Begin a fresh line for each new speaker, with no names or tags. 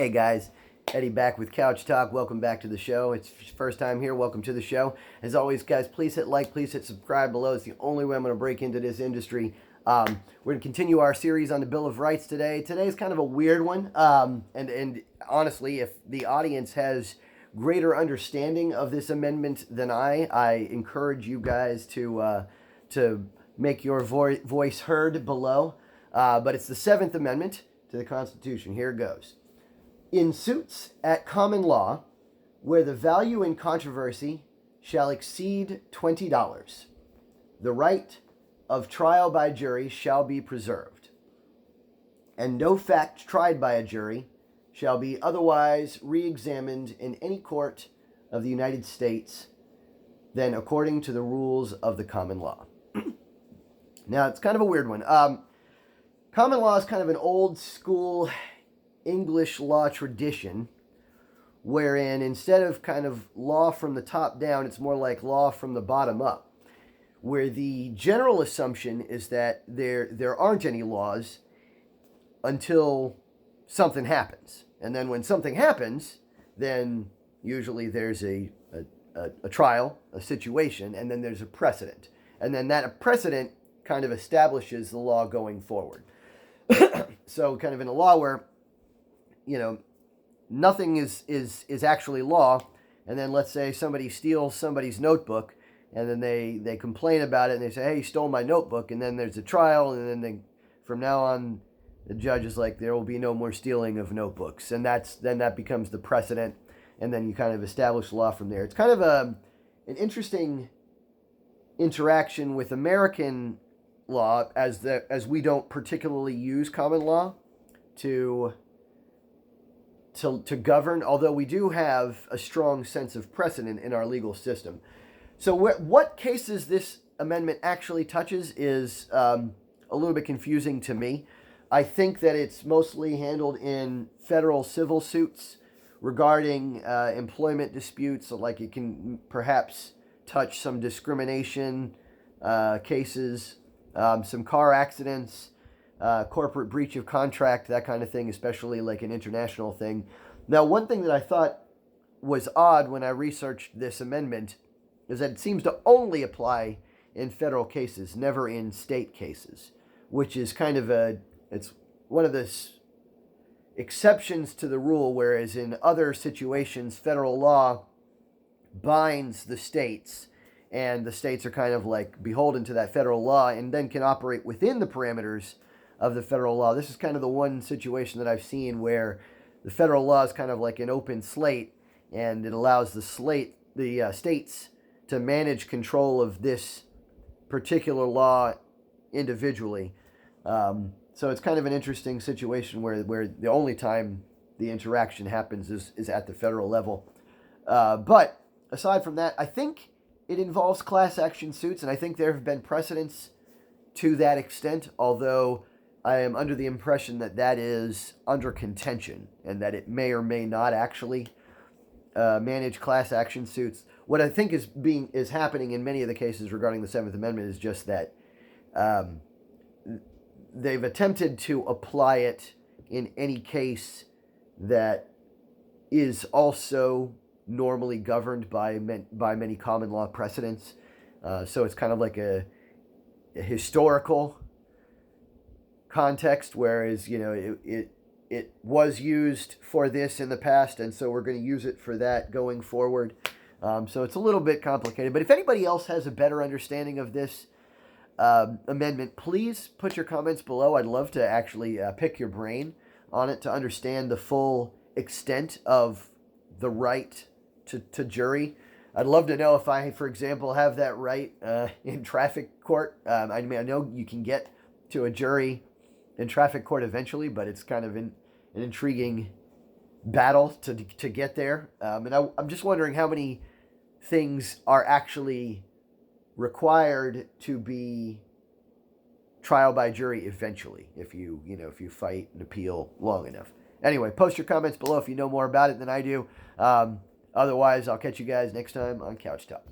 Hey guys, Eddie back with Couch Talk. Welcome back to the show. It's first time here. Welcome to the show. As always, guys, please hit like, please hit subscribe below. It's the only way I'm going to break into this industry. We're going to continue our series on the Bill of Rights today. Today's kind of a weird one. And honestly, if the audience has greater understanding of this amendment than I encourage you guys to make your voice heard below. But it's the 7th Amendment to the Constitution. Here it goes. In suits at common law, where the value in controversy shall exceed $20, the right of trial by jury shall be preserved, and no fact tried by a jury shall be otherwise re-examined in any court of the United States than according to the rules of the common law. Now, it's kind of a weird one. Common law is kind of an old school English law tradition, wherein instead of kind of law from the top down, it's more like law from the bottom up, where the general assumption is that there aren't any laws until something happens. And then when something happens, then usually there's a trial, a situation, and then there's a precedent. And then that precedent kind of establishes the law going forward. So kind of in a law where nothing is actually law, and then let's say somebody steals somebody's notebook, and then they complain about it, and they say, hey, you stole my notebook, and then there's a trial, and then from now on, the judge is like, there will be no more stealing of notebooks, and then that becomes the precedent, and then you kind of establish law from there. It's kind of an interesting interaction with American law, as we don't particularly use common law to govern, although we do have a strong sense of precedent in our legal system. So what cases this amendment actually touches is a little bit confusing to me. I think that it's mostly handled in federal civil suits regarding employment disputes, so like it can perhaps touch some discrimination cases, some car accidents, corporate breach of contract, that kind of thing, especially like an international thing. Now, one thing that I thought was odd when I researched this amendment is that it seems to only apply in federal cases, never in state cases, which is kind of it's one of the exceptions to the rule, whereas in other situations, federal law binds the states, and the states are kind of like beholden to that federal law and then can operate within the parameters of the federal law. This is kind of the one situation that I've seen where the federal law is kind of like an open slate, and it allows the states to manage control of this particular law individually. So it's kind of an interesting situation where the only time the interaction happens is at the federal level. But aside from that, I think it involves class action suits, and I think there have been precedents to that extent, although I am under the impression that that is under contention and that it may or may not actually manage class action suits. What I think is happening in many of the cases regarding the 7th Amendment is just that they've attempted to apply it in any case that is also normally governed by many common law precedents. So it's kind of like a historical context, whereas it was used for this in the past, and so we're going to use it for that going forward. So it's a little bit complicated. But if anybody else has a better understanding of this amendment, please put your comments below. I'd love to actually pick your brain on it to understand the full extent of the right to jury. I'd love to know if I, for example, have that right in traffic court. I mean, I know you can get to a jury in traffic court eventually, but it's kind of an intriguing battle to get there. And I'm just wondering how many things are actually required to be trial by jury eventually, if you fight and appeal long enough. Anyway, post your comments below if you know more about it than I do. Otherwise, I'll catch you guys next time on Couch Talk.